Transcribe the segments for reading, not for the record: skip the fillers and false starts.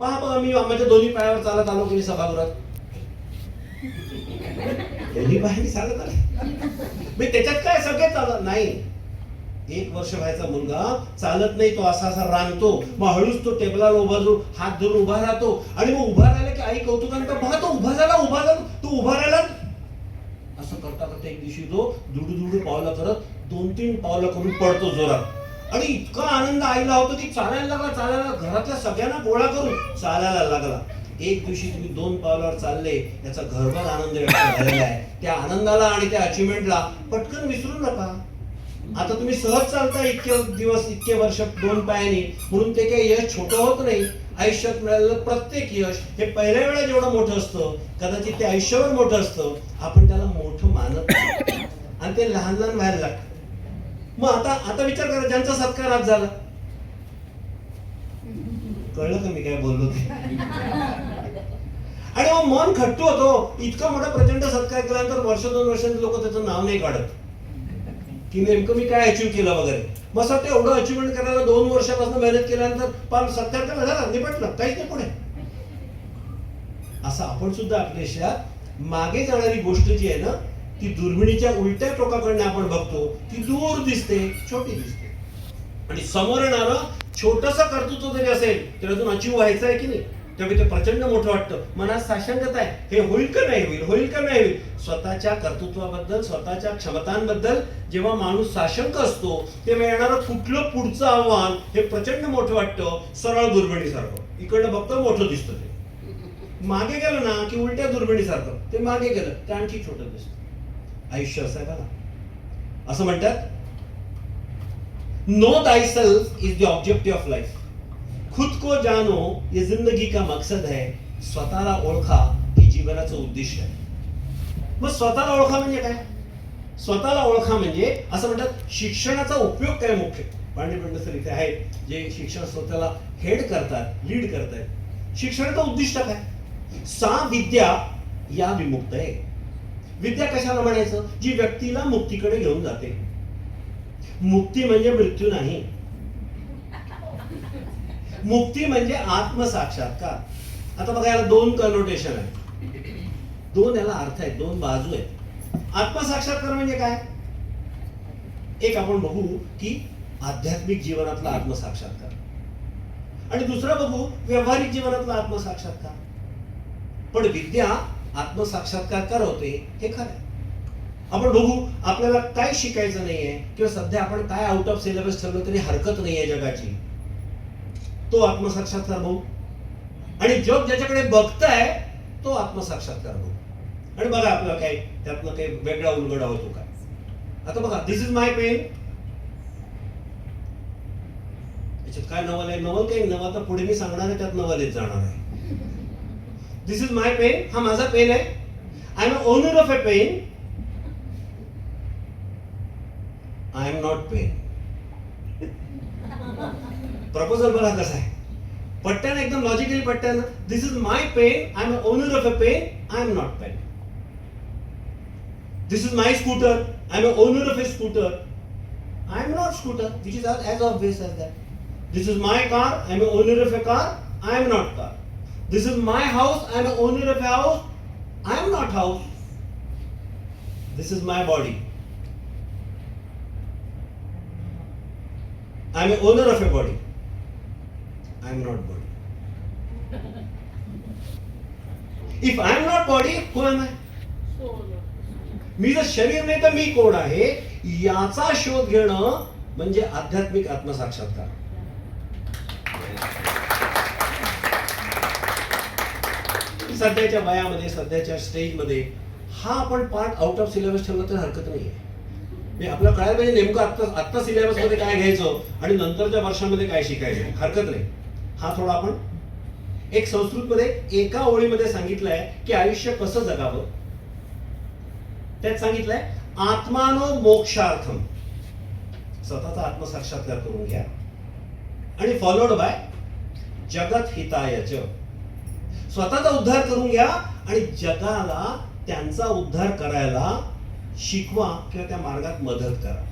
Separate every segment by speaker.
Speaker 1: पहा बघा, मी माझ्या दोन्ही पायावर चालत आलो की सभागृहात, दोन्ही पायाने चालत आले, त्याच्यात काय सगळे चालत नाही. 1 वर्ष व्हायचा मुलगा चालत नाही, तो असा असा रांगतो, मग हळूच तो टेबलाला उभा धरून हात धरून उभा राहतो, आणि मग उभा राहिला की आई कौतुकाने का बघा तो उभा झाला, तो उभा राहिला. असं करता करता एक दिवशी तो दुडू पावलं करत 2-3 पावलं करून पडतो जोरात, आणि इतका आनंद आईला होतो की चालायला लागला, घरातल्या सगळ्यांना गोळा करून चालायला लागला. एक दिवशी तुम्ही 2 पावलावर चालले, याचा घरभर आनंद व्यक्त झालेला आहे. त्या आनंदाला आणि त्या अचिव्हमेंटला पटकन विसरू नका. आता तुम्ही सहज चालता इतके दिवस, इतके वर्ष 2 पायाने, म्हणून ते काही यश छोटं होत नाही. आयुष्यात मिळालेलं प्रत्येक यश हे पहिल्या वेळा जेवढं मोठं असतं, कदाचित ते आयुष्यभर मोठं असतं. आपण त्याला मोठं मानत नाही आणि ते लहान लहान व्हायला लागतं. मग आता विचार करा, ज्यांचा सत्कार आज झाला, कळलं का मी काय बोललो ते? आणि मग मन खट्टू होतो. इतका मोठा प्रचंड सत्कार केल्यानंतर वर्ष 2 वर्षांनी लोक त्याचं नाव नाही काढत की नेमकं मी काय अचीव्ह केलं वगैरे. मग सर, ते एवढं अचिव्हमेंट करायला 2 वर्षापासून मेहनत केल्यानंतर पाल सत्कार केला झाला, निपटलं, काहीच नाही पुढे. असं आपण सुद्धा आपल्या देशात मागे जाणारी गोष्ट जी आहे ना, ती दुर्बिणीच्या उलट्या टोकाकडनं आपण बघतो, ती दूर दिसते, छोटी दिसते, आणि समोर येणारं छोटंसं कर्तृत्व जरी असेल तर अजून अचीव्ह व्हायचं आहे की नाही, तेव्हा ते प्रचंड मोठं वाटतं. मनात साशंकता आहे, हे होईल का नाही होईल, होईल का नाही होईल. स्वतःच्या कर्तृत्वाबद्दल, स्वतःच्या क्षमतांबद्दल जेव्हा माणूस साशंक असतो, तेव्हा येणारं कुठलं पुढचं आव्हान हे प्रचंड मोठं वाटतं. सरळ दुर्बिणीसारखं इकडनं बघतो, मोठं दिसतं. ते मागे गेलं ना की उलट्या दुर्बिणीसारखं ते मागे गेलं ते आणखी छोटं दिसतं. आयुष्य असं आहे बघा. असं म्हणतात, know thyself is the objective of life. खुद को जानो ये जिंदगी का मकसद है. स्वतःला ओळखा हे जीवनाचं उद्दिष्ट आहे. मग स्वतःला ओळखा म्हणजे काय? स्वतःला ओळखा म्हणजे असं म्हणतात, शिक्षणाचा उपयोग काय मुख्य. पांडे सर इथे आहेत जे शिक्षण स्वतःला हेड करतात, लीड करतात. शिक्षणाचं उद्दिष्ट काय? सा विद्या या विमुक्त आहे. विद्या कशाला म्हणायचं? जी व्यक्तीला मुक्तीकडे घेऊन जाते. मुक्ती म्हणजे मृत्यू नाही, मुक्ती म्हणजे आत्मसाक्षात्कार. आता बघा, याला 2 कनोटेशन आहे, 2 याला अर्थ आहेत, 2 बाजू आहेत. आत्मसाक्षात्कार म्हणजे काय? एक आपण बघू की आध्यात्मिक जीवनातला आत्मसाक्षात्कार, आणि दुसरा बघू व्यावहारिक जीवनातला आत्मसाक्षात्कार. पण विद्या आत्मसाक्षात्कार करवते हे खरं. आपण बघू, आपल्याला काय शिकायचं नाहीये किंवा सध्या आपण काय आउट ऑफ सिलेबस ठेवलं तरी हरकत नाहीये जगाची, तो आत्मसाक्षात्कार बघू. आणि जग ज्याच्याकडे बघताय तो आत्मसाक्षात्कार बघू. आणि बघा आपलं काय त्यातनं काही वेगळा उलगडा होतो काय. आता बघा, दिस इज माय पेन. याच्यात काय नवल आहे? नवल काही नवल तर पुढे मी सांगणार आहे, त्यात नवल येत जाणार आहे. दिस इज माय पेन, हा माझा पेन आहे. I am owner of a pen. I am not pen. Proposal बघा कसं आहे, पट्ट्यानं एकदम लॉजिकली पट्ट्यानं. This is my pen, I am owner of a pen, I am not pen. This is my scooter, I am owner of a scooter, I am not scooter, which is as obvious as that. This is my car, I am a owner of a car, I am not car. This is my house, I am a owner of a house, I am not house. This is my body, I am a owner of a body, I am not body. If I am not body, who am I? मी जर शरीर नाही तर मी कोण आहे, याचा शोध घेणं म्हणजे आध्यात्मिक आत्मसाक्षात्कार. सध्याच्या वयामध्ये, सध्याच्या स्टेजमध्ये हा आपण पार्ट आउट ऑफ सिलेबस ठेवला तर हरकत नाहीये. आपल्याला कळायला पाहिजे नेमकं आत्ता सिलेबस मध्ये काय घ्यायचं आणि नंतरच्या वर्षामध्ये काय शिकायचं, हरकत नाही. हा थोडा आपण एक संस्कृतमध्ये एका ओळीमध्ये सांगितलंय की आयुष्य कसं जगावं. त्यात सांगितलंय, आत्मानो मोक्षार्थम. स्वतःचा आत्मसाक्षात्कार करून घ्या, आणि फॉलोड बाय जगत हितायच. स्वतःचा उद्धार करून घ्या आणि जगाला त्यांचा उद्धार करायला शिकवा किंवा त्या मार्गात मदत करा.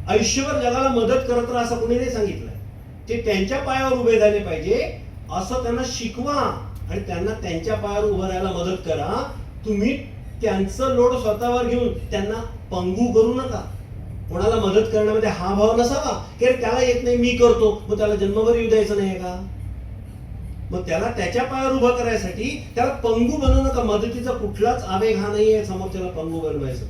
Speaker 1: आयुष्यभर जगाला मदत करत राहा असं कोणी नाही सांगितलंय. ते त्यांच्या पायावर उभे झाले पाहिजे, असं त्यांना शिकवा आणि त्यांना त्यांच्या पायावर उभं राहायला मदत करा. तुम्ही त्यांचं लोड स्वतःवर घेऊन त्यांना पंगू करू नका. कोणाला मदत करण्यामध्ये हा भाव नसावा की त्याला येत नाही मी करतो, मग त्याला जन्मभर येऊ द्यायचं नाही का? मग त्याला त्याच्या पायावर उभं करायसाठी त्याला पंगू बनवू नका. मदतीचा कुठलाच आवेग हा नाहीये समोरच्याला पंगू बनवायचं.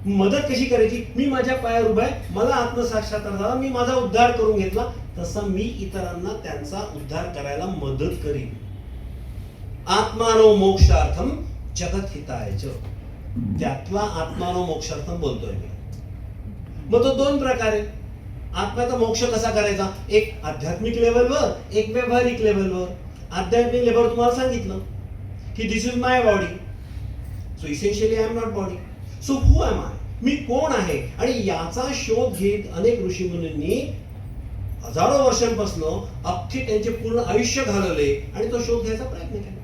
Speaker 1: मदत कशी करायची? मी माझ्या पायावर उभा आहे, मला आत्मसाक्षात्कार झाला, मी माझा उद्धार करून घेतला, तसं मी इतरांना त्यांचा उद्धार करायला मदत करीन. आत्मानो मोक्षार्थम जगत हिताय च, त्यातला आत्मानो मोक्षार्थम बोलतोय मी. मग तो दोन प्रकारे आत्म्याचा मोक्ष कसा करायचा? एक आध्यात्मिक लेवलवर, एक व्यावहारिक लेवलवर. आध्यात्मिक लेवलवर तुम्हाला सांगितलं की this is my body, so essentially I am not body, so who am I, मी कोण आहे? आणि याचा शोध घेत अनेक ऋषीमुनींनी हजारो वर्षांपासून अख्खे त्यांचे पूर्ण आयुष्य घालवले आणि तो शोध घ्यायचा प्रयत्न केला.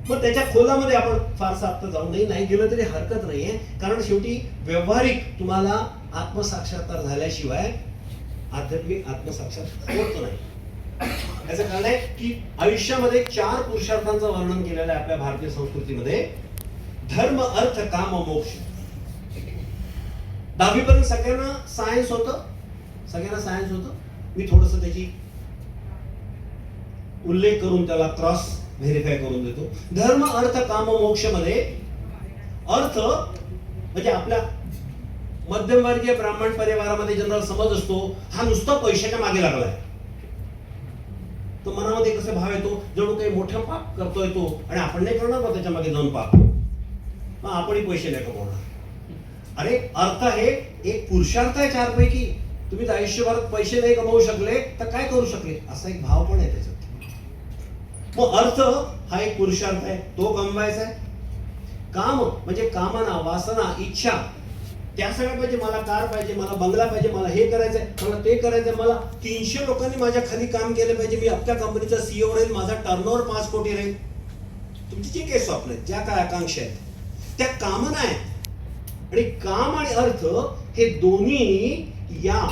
Speaker 1: मग त्याच्या खोलामध्ये आपण फारसा आता जाऊ नाही गेलं तरी हरकत नाहीये, कारण शेवटी व्यवहारिक तुम्हाला आत्मसाक्षात्कार झाल्याशिवाय आध्यात्मिक आत्मसाक्षात्कार होत नाही. याचं कारण आहे की आयुष्यामध्ये 4 पुरुषार्थांचं वर्णन केलेलं आहे आपल्या भारतीय संस्कृतीमध्ये. धर्म, अर्थ, काम, मोक्ष. 10वी पर्यंत सगळ्यांना सायन्स होतं. मी थोडस त्याची उल्लेख करून त्याला क्रॉस व्हेरीफाय करून देतो. धर्म, अर्थ, काम, मोक्ष मध्ये अर्थ म्हणजे आपल्या मध्यमवर्गीय ब्राह्मण परिवारामध्ये जनरल समज असतो हा नुसता पैशाच्या मागे लागलाय. तो मनामध्ये कसे भाव येतो, जणू काही मोठं पाप करतोय तो आणि आपण नाही करणार ना त्याच्या मागे जाऊन पाप, मग आपणही पैसे नाही कमवणार. अरे अर्थ हे एक पुरुषार्थ आहे 4 पैकी. तुम्ही तर आयुष्यभरात पैसे नाही कमवू शकले तर काय करू शकले, असा एक भाव पण आहे त्याच्यात. मग अर्थ हा एक पुरुषार्थ आहे, तो कमवायचा आहे. काम म्हणजे कामना, वासना, इच्छा, त्या सगळ्या पाहिजे. मला कार पाहिजे, मला बंगला पाहिजे, मला हे करायचंय, मला ते करायचंय, मला 300 लोकांनी माझ्या खाली काम केलं पाहिजे, मी आपल्या कंपनीचा सीईओ राहील, माझा टर्नओव्हर 5 कोटी राहील. तुमची जी काही स्वप्न आहेत, ज्या काय आकांक्षा आहेत, त्या कामना आहेत. आणि काम आणि अर्थ हे दोन्ही या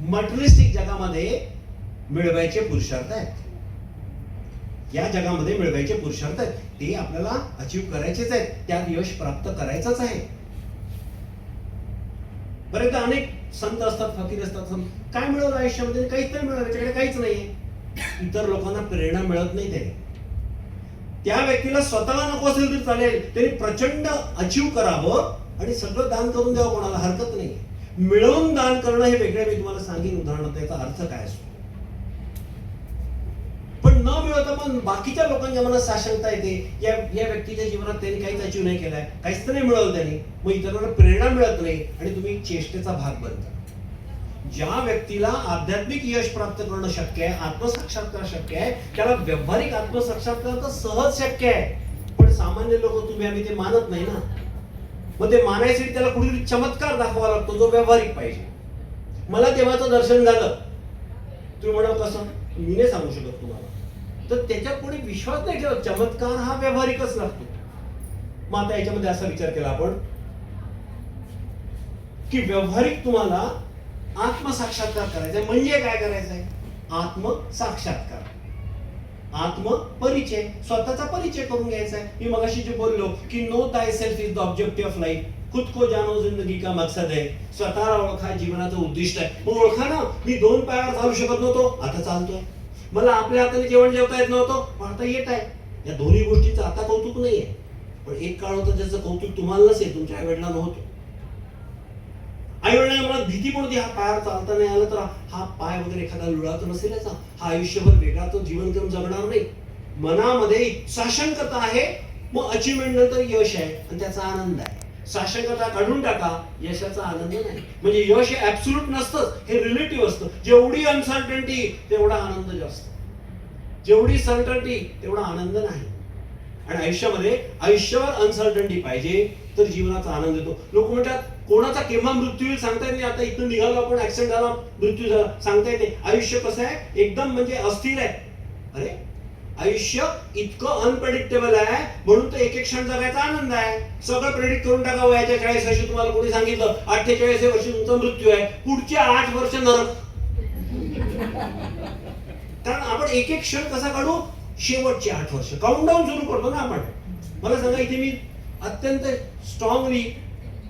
Speaker 1: मटेरियलिस्टिक जगामध्ये मिळवायचे पुरुषार्थ आहेत. या जगामध्ये मिळवायचे पुरुषार्थ आहेत, ते आपल्याला अचीव्ह करायचेच आहेत, त्यात यश प्राप्त करायचंच आहे. बरेच अनेक संत असतात, फकीर असतात, काय मिळवलं आयुष्यामध्ये? काहीच नाही मिळालं, त्याच्याकडे काहीच नाहीये. इतर लोकांना प्रेरणा मिळत नाही. त्या व्यक्तीला स्वतःला नको असेल तरी चालेल, त्यांनी प्रचंड अचीव्ह करावं आणि सगळं दान करून द्यावं, कोणाला हरकत नाही. मिळवून दान करणं हे वेगळं, मी तुम्हाला सांगेन उदाहरण, त्याचा अर्थ काय असतो. पण न मिळवता मग बाकीच्या लोकांच्या मनात साशंकता येते, या व्यक्तीच्या जीवनात त्यांनी काहीच अचीव्ह नाही केलाय, काहीच नाही मिळवलं त्यांनी, मग इतरांना प्रेरणा मिळत नाही आणि तुम्ही चेष्टेचा भाग बनता. ज्या व्यक्तीला आध्यात्मिक यश प्राप्त करणं शक्य आहे, आत्मसाक्षात्कार शक्य आहे, त्याला व्यावहारिक आत्मसाक्षात्कार तर सहज शक्य आहे. पण सामान्य लोक तुम्ही आम्ही ते मानत नाही ना. मग ते मानायसाठी त्याला कुठेतरी चमत्कार दाखवावा लागतो जो व्यावहारिक पाहिजे. मला देवाचं दर्शन झालं, तुम्ही म्हणाल कसं, मी नाही सांगू शकत तुम्हाला, तर त्याच्यात कोणी विश्वास नाही ठेवत. चमत्कार हा व्यावहारिकच लागतो. मग आता याच्यामध्ये असा विचार केला आपण की व्यावहारिक तुम्हाला आत्मसाक्षात्कार करायचा म्हणजे काय करायचंय? आत्मसाक्षात्कार, आत्मपरिचय, स्वतःचा परिचय करून घ्यायचा आहे. मी मगाशी जे बोललो की know thyself is the objective of life, खुद को जानो जिंदगी का मकसद है. स्वतःला ओळखा जीवनाचं उद्दिष्ट आहे. मग ओळखा ना, मी 2 पायावर चालू शकत नव्हतो, आता चालतोय. मला आपल्या हाताने जेवण जेवता येत नव्हतं, आता येत आहे. या दोन्ही गोष्टीचं आता कौतुक नाहीये, पण एक काळ होता ज्याचं कौतुक तुम्हाला नसेल, तुमच्या आई वडिलांना होतं. आई वडिलांना मला भीती पण होती, हा पायावर चालता नाही आलं तर हा पाय वगैरे एखादा लुळा तर नसेल याचा, हा आयुष्यभर वेगळा तो जीवन करून जगणार नाही. मनामध्ये साशंकता आहे, मग अचिव्हमेंट नंतर यश आहे आणि त्याचा आनंद आहे. साशंकता काढून टाका, यशाचा आनंद नाही. म्हणजे यश हे ऍब्सोल्यूट नसतं, हे रिलेटिव्ह असतं. जेवढी अनसर्टन्टी तेवढा आनंद जास्त, जेवढी सर्टन्टी तेवढा आनंद नाही. आणि आयुष्यामध्ये आयुष्यभर अनसर्टन्टी पाहिजे तर जीवनाचा आनंद येतो. लोक म्हणतात कोणाचा केव्हा मृत्यू येईल सांगता येत नाही. आता इथून निघालो आपण, ऍक्सिडेंट झाला, मृत्यू झाला, सांगता येते. आयुष्य कसं आहे, एकदम म्हणजे अस्थिर आहे. अरे आयुष्य इतकं अनप्रेडिक्टेबल आहे, म्हणून तर एक क्षण जगायचा आनंद आहे. सगळं प्रेडिक्ट करून टाका. वयाच्या 40 वर्षी तुम्हाला कोणी सांगितलं 48 वर्षी तुमचा मृत्यू आहे, पुढचे 8 वर्ष नरक. आपण एक एक क्षण कसा काढू, शेवटची 8 वर्ष काउंटडाऊन सुरू करतो ना आपण. मला सांगा, इथे मी अत्यंत स्ट्रॉंगली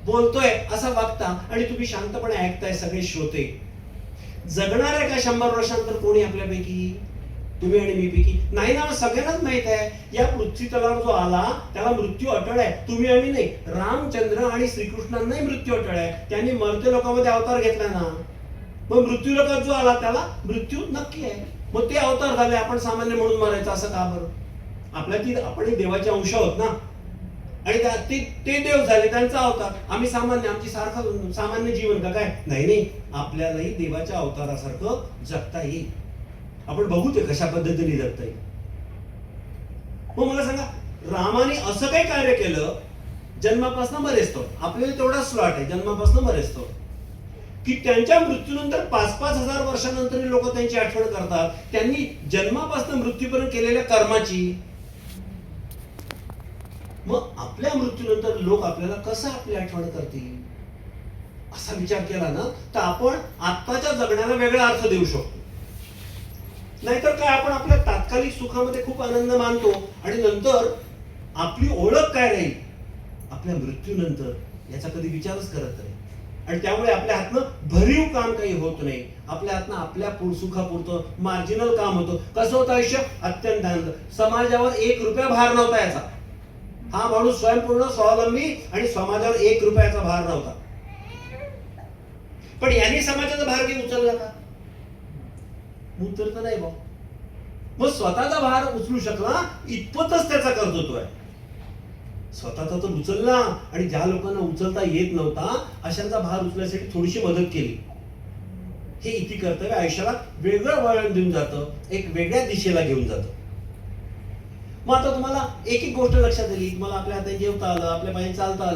Speaker 1: बोलतोय असं वागता आणि तुम्ही शांतपणे ऐकताय सगळे श्रोते. जगणार आहे का 100 वर्षांतर कोणी आपल्यापैकी, तुम्ही आणि मी पैकी? नाही ना. सगळ्यांनाच माहित आहे या पृथ्वी तलावर जो आला त्याला मृत्यू अटळ आहे. तुम्ही आम्ही नाही, रामचंद्र आणि श्रीकृष्णांनाही मृत्यू अटळ आहे. त्यांनी मरते लोकांमध्ये अवतार घेतला ना. मग मृत्यू लोकात जो आला त्याला मृत्यू नक्की आहे. मग ते अवतार झाले, आपण सामान्य म्हणून मरायचं असं का बरं? आपण देवाचे अंश आहोत ना. आणि ते देव झाले, त्यांचा अवतार. आम्ही सामान्य, आमची सारखं सामान्य जीवन का काय? नाही, आपल्यालाही देवाच्या अवतारासारखं जगता येईल. आपण बघू ते कशा पद्धतीने जगता येईल. मग मला सांगा, रामाने असं काही कार्य केलं जन्मापासून बरेच आपल्याला तेवढा स्लॉट आहे जन्मापासून बरेच की त्यांच्या मृत्यूनंतर 5-5 हजार वर्षानंतर लोक त्यांची आठवण करतात त्यांनी जन्मापासून मृत्यूपर्यंत केलेल्या कर्माची. मग आपल्या मृत्यूनंतर लोक आपल्याला कसं आपली आठवण करतील असा विचार केला ना, तर आपण आत्ताच्या जगण्याला वेगळा अर्थ देऊ शकतो. नाहीतर काय, आपण आपल्या तात्कालिक सुखामध्ये खूप आनंद मानतो आणि नंतर आपली ओळख काय राहील आपल्या मृत्यूनंतर याचा कधी विचारच करत नाही. आणि त्यामुळे आपल्या हातनं भरीव काम काही होत नाही. आपल्या हातनं आपल्या सुखापुरतं मार्जिनल काम होतं. कसं होतं आयुष्य? अत्यंत आनंद. समाजावर 1 रुपया भार नव्हता याचा. हा माणूस स्वयंपूर्ण, स्वावलंबी आणि समाजावर 1 रुपयाचा भार नव्हता. पण यांनी समाजाचा भार घेऊन उचलला का? उत्तर तर नाही. मग स्वतःचा भार उचलू शकला इतपतच त्याचा कर्तृत्व आहे. स्वतःचा तर उचलला आणि ज्या लोकांना उचलता येत नव्हता अशांचा भार उचलण्यासाठी थोडीशी मदत केली. हे इति कर्तव्य आयुष्याला वेगळं वळण देऊन जातं, एक वेगळ्या दिशेला घेऊन जातं. मग आता तुम्हाला एक एक गोष्ट लक्षात आली. तुम्हाला आपल्या हाताने जेवता आलं, आपल्या पायाने चालता आलं.